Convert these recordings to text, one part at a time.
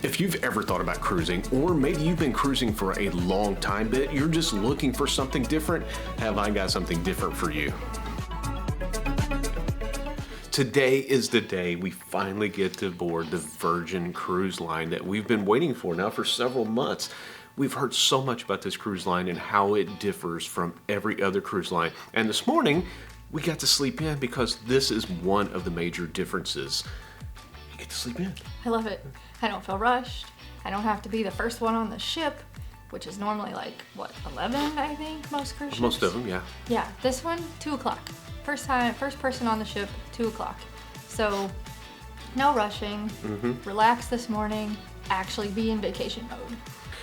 If you've ever thought about cruising, or maybe you've been cruising for a long time, but you're just looking for something different, have I got something different for you. Today is the day we finally get to board the Virgin cruise line that we've been waiting for now for several months. We've heard so much about this cruise line and how it differs from every other cruise line. And this morning, we got to sleep in because this is one of the major differences. You get to sleep in. I love it. I don't feel rushed. I don't have to be the first one on the ship, which is normally like, what, 11, I think, most cruise ships? Most of them, yeah. Yeah, this one, 2 o'clock. First person on the ship, 2 o'clock. So, no rushing, relax this morning, actually be in vacation mode.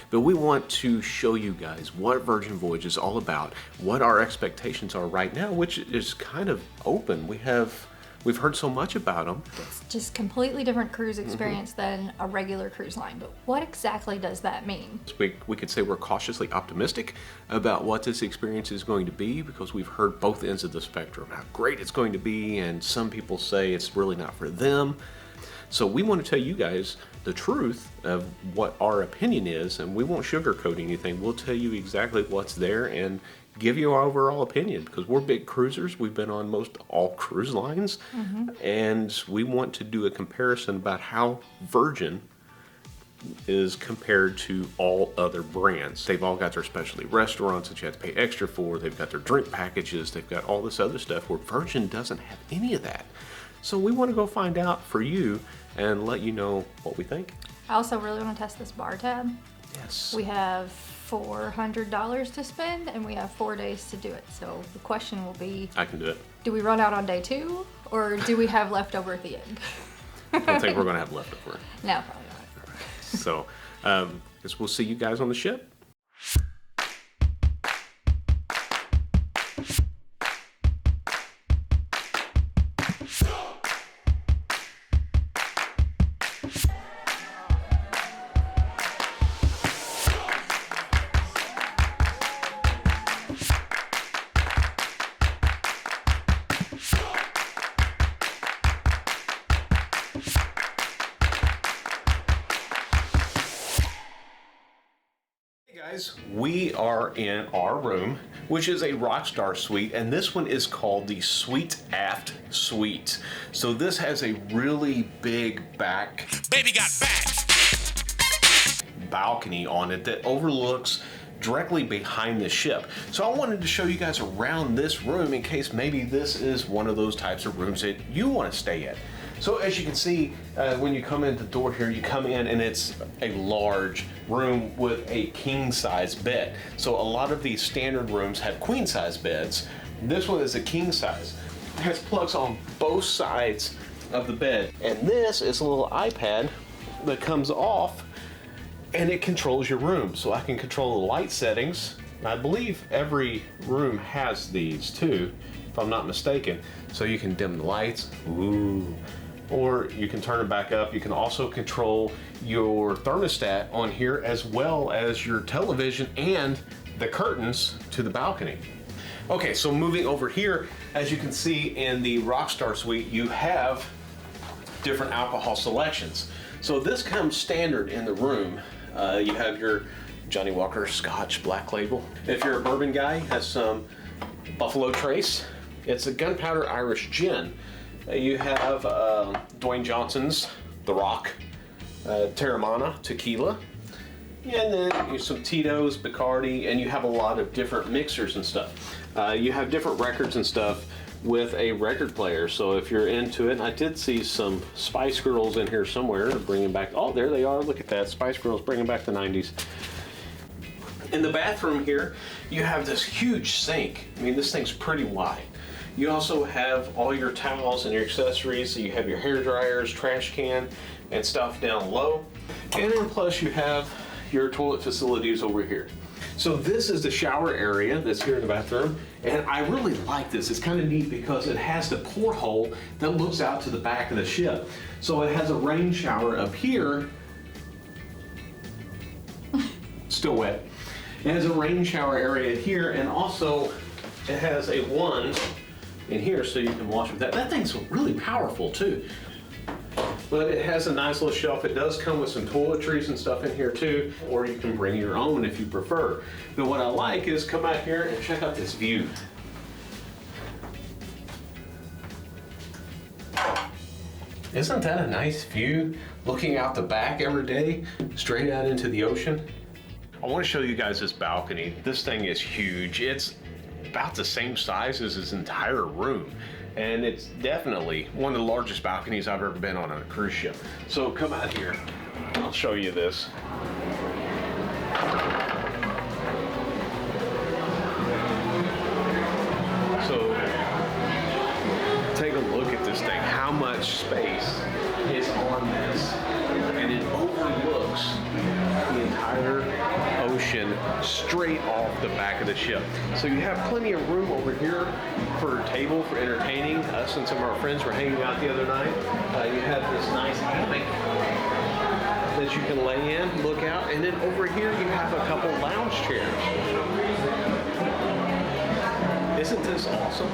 But we want to show you guys what Virgin Voyage is all about, what our expectations are right now, which is kind of open. We've heard so much about them. It's just completely different cruise experience than a regular cruise line. But what exactly does that mean? We could say we're cautiously optimistic about what this experience is going to be because we've heard both ends of the spectrum, how great it's going to be, and some people say it's really not for them. So we want to tell you guys the truth of what our opinion is, and we won't sugarcoat anything. We'll tell you exactly what's there and give you our overall opinion because we're big cruisers. We've been on most all cruise lines, and we want to do a comparison about how Virgin is compared to all other brands. They've all got their specialty restaurants that you have to pay extra for. They've got their drink packages. They've got all this other stuff where Virgin doesn't have any of that. So we want to go find out for you and let you know what we think. I also really want to test this bar tab. Yes. We have $400 to spend and we have 4 days to do it. So the question will be, I can do it. Do we run out on day 2 or do we have leftover at the end? I don't think we're going to have leftover. No, probably not. All right. So guess we'll see you guys on the ship. Guys, we are in our room, which is a RockStar suite, and this one is called the Suite Aft Suite. So this has a really big balcony on it that overlooks directly behind the ship. So I wanted to show you guys around this room in case maybe this is one of those types of rooms that you want to stay in. So as you can see, when you come in the door here, you come in and it's a large room with a king-size bed. So a lot of these standard rooms have queen-size beds. This one is a king-size. It has plugs on both sides of the bed. And this is a little iPad that comes off and it controls your room. So I can control the light settings. I believe every room has these too, if I'm not mistaken. So you can dim the lights. Ooh. Or you can turn it back up. You can also control your thermostat on here as well as your television and the curtains to the balcony. Okay, so moving over here, as you can see in the RockStar suite, you have different alcohol selections. So this comes standard in the room. You have your Johnny Walker Scotch Black Label. If you're a bourbon guy, you have some Buffalo Trace. It's a Gunpowder Irish Gin. You have Dwayne Johnson's The Rock, Terramana Tequila, and then some Tito's, Bacardi, and you have a lot of different mixers and stuff. You have different records and stuff with a record player, so if you're into it, I did see some Spice Girls in here somewhere bringing back, oh, there they are, look at that, Spice Girls bringing back the 90s. In the bathroom here, you have this huge sink. I mean, this thing's pretty wide. You also have all your towels and your accessories. So you have your hair dryers, trash can, and stuff down low. And then plus you have your toilet facilities over here. So this is the shower area that's here in the bathroom. And I really like this. It's kind of neat because it has the porthole that looks out to the back of the ship. So it has a rain shower up here. Still wet. It has a rain shower area here, and also it has a wand in here so you can wash with that. That thing's really powerful too. but it has a nice little shelf. It does come with some toiletries and stuff in here too, or you can bring your own if you prefer. But what I like is come out here and check out this view. Isn't that a nice view? Looking out the back every day, straight out into the ocean. I want to show you guys this balcony. This thing is huge. It's about the same size as his entire room. And it's definitely one of the largest balconies I've ever been on a cruise ship. So come out here, I'll show you this. So take a look at this thing, how much space is on this, and it overlooks the entire ocean straight off the back of the ship. So you have plenty of room over here for a table for entertaining. Us and some of our friends were hanging out the other night. You have this nice hammock that you can lay in, look out, and then over here you have a couple lounge chairs. Isn't this awesome?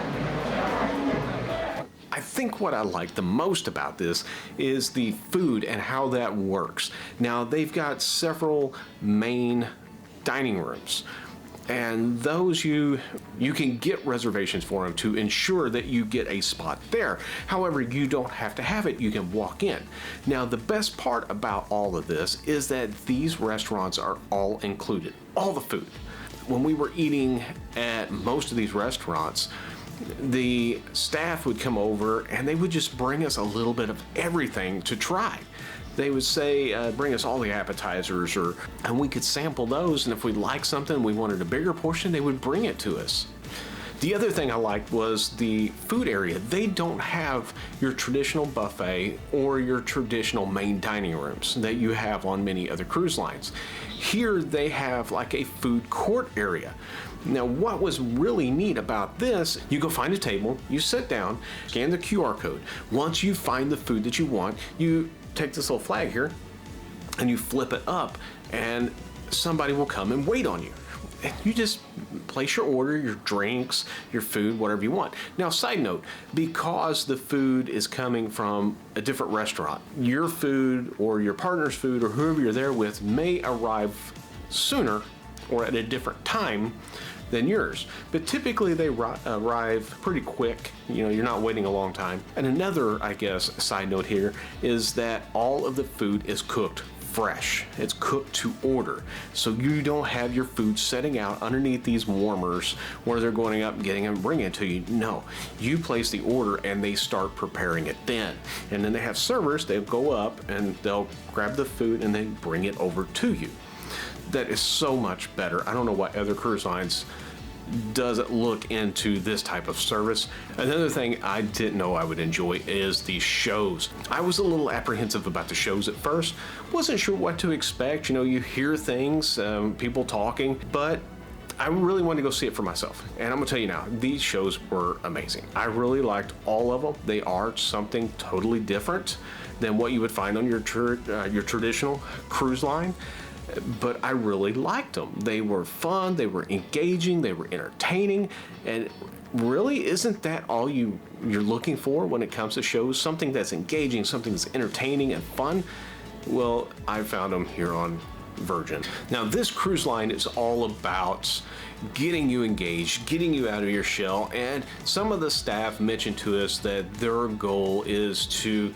I think what I like the most about this is the food and how that works. Now, they've got several main dining rooms, and those you can get reservations for them to ensure that you get a spot there. However, you don't have to have it. You can walk in. Now, the best part about all of this is that these restaurants are all included, all the food. When we were eating at most of these restaurants, the staff would come over and they would just bring us a little bit of everything to try. They would say, bring us all the appetizers, and we could sample those, and if we liked something, we wanted a bigger portion, they would bring it to us. The other thing I liked was the food area. They don't have your traditional buffet or your traditional main dining rooms that you have on many other cruise lines. Here they have like a food court area. Now, what was really neat about this, you go find a table, you sit down, scan the QR code. Once you find the food that you want, you take this little flag here and you flip it up, and somebody will come and wait on you. And you just place your order, your drinks, your food, whatever you want. Now, side note, because the food is coming from a different restaurant, your food or your partner's food or whoever you're there with may arrive sooner or at a different time than yours. But typically they arrive pretty quick. You know, you're not waiting a long time. And another, I guess, side note here is that all of the food is cooked fresh. It's cooked to order. So you don't have your food setting out underneath these warmers where they're going up and getting them and bringing it to you. No, you place the order and they start preparing it then. And then they have servers, they'll go up and they'll grab the food and then bring it over to you. That is so much better. I don't know why other cruise lines doesn't look into this type of service. Another thing I didn't know I would enjoy is the shows. I was a little apprehensive about the shows at first. Wasn't sure what to expect. You know, you hear things, people talking, but I really wanted to go see it for myself. And I'm gonna tell you now, these shows were amazing. I really liked all of them. They are something totally different than what you would find on your traditional cruise line. But I really liked them. They were fun, they were engaging, they were entertaining, and really, isn't that all you're looking for when it comes to shows? Something that's engaging, something that's entertaining and fun? Well, I found them here on Virgin. Now, this cruise line is all about getting you engaged, getting you out of your shell, and some of the staff mentioned to us that their goal is to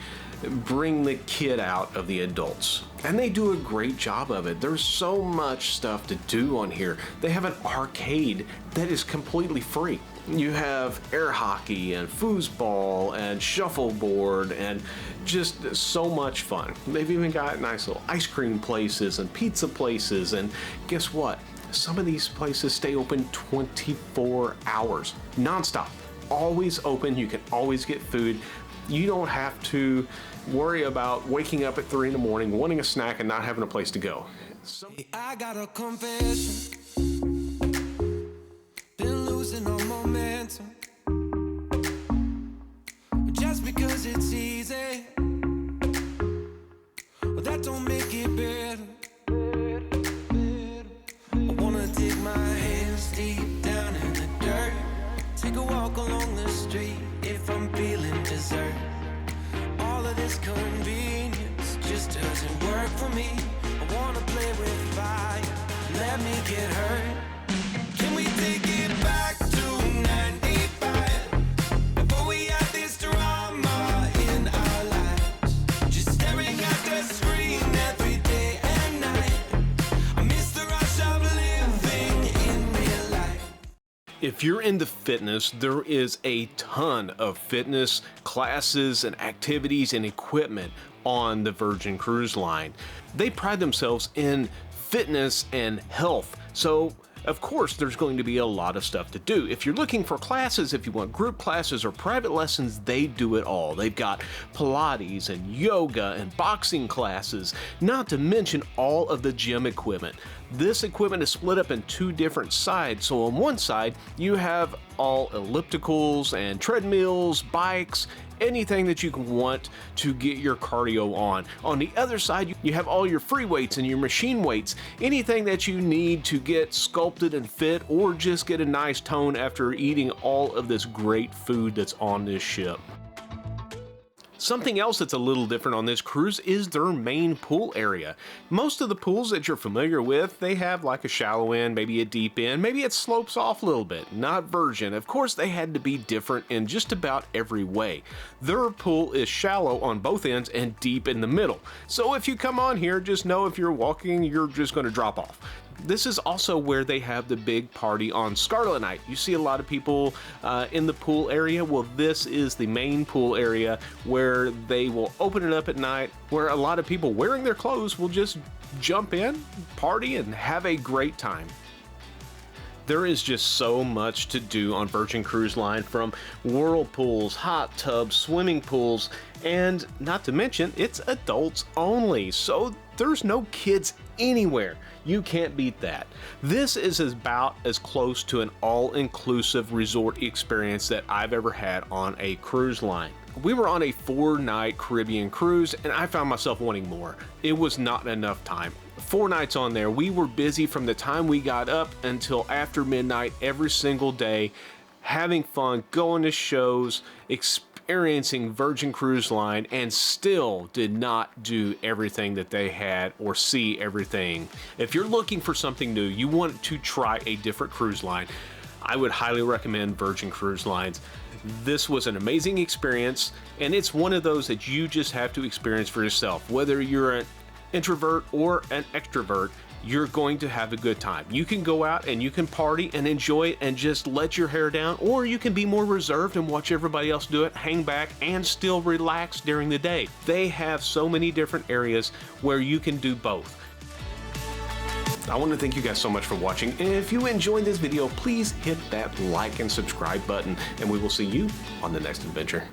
bring the kid out of the adults. And they do a great job of it. There's so much stuff to do on here. They have an arcade that is completely free. You have air hockey and foosball and shuffleboard and just so much fun. They've even got nice little ice cream places and pizza places, and guess what? Some of these places stay open 24 hours, nonstop. Always open, you can always get food. You don't have to worry about waking up at 3 in the morning, wanting a snack and not having a place to go. Hey, I got a confession. Been losing all momentum. Just because it's easy, well, that don't make it better. I wanna dig my hands deep down in the dirt. Take a walk along the street if I'm feeling dessert. All of this convenience let me get hurt. Can we take it back to 95? Before we had this drama in our lives, just staring at the screen every day and night. I miss the rush of living in real life. If you're into fitness, there is a ton of fitness classes and activities and equipment on the Virgin Cruise Line. They pride themselves in fitness and health, so of course there's going to be a lot of stuff to do. If you're looking for classes, if you want group classes or private lessons, they do it all. They've got Pilates and yoga and boxing classes, not to mention all of the gym equipment. This equipment is split up in two different sides. So on one side, you have all ellipticals and treadmills, bikes, anything that you can want to get your cardio on. On the other side, you have all your free weights and your machine weights, anything that you need to get sculpted and fit or just get a nice tone after eating all of this great food that's on this ship. Something else that's a little different on this cruise is their main pool area. Most of the pools that you're familiar with, they have like a shallow end, maybe a deep end, maybe it slopes off a little bit. Not Virgin. Of course, they had to be different in just about every way. Their pool is shallow on both ends and deep in the middle. So if you come on here, just know if you're walking, you're just going to drop off. This is also where they have the big party on Scarlet Night. You see a lot of people in the pool area. Well, this is the main pool area where they will open it up at night, where a lot of people wearing their clothes will just jump in, party, and have a great time. There is just so much to do on Virgin Cruise Line, from whirlpools, hot tubs, swimming pools, and not to mention, it's adults only, so there's no kids anywhere. You can't beat that. This is about as close to an all-inclusive resort experience that I've ever had on a cruise line. We were on a 4-night Caribbean cruise, and I found myself wanting more. It was not enough time. 4 nights on there, we were busy from the time we got up until after midnight every single day, having fun, going to shows, experiencing Virgin Cruise Line, and still did not do everything that they had or see everything. If you're looking for something new, you want to try a different cruise line, I would highly recommend Virgin Cruise Lines. This was an amazing experience, and it's one of those that you just have to experience for yourself. Whether you're an introvert or an extrovert, you're going to have a good time. You can go out and you can party and enjoy it and just let your hair down, or you can be more reserved and watch everybody else do it, hang back, and still relax during the day. They have so many different areas where you can do both. I want to thank you guys so much for watching, and if you enjoyed this video, please hit that like and subscribe button, and we will see you on the next adventure.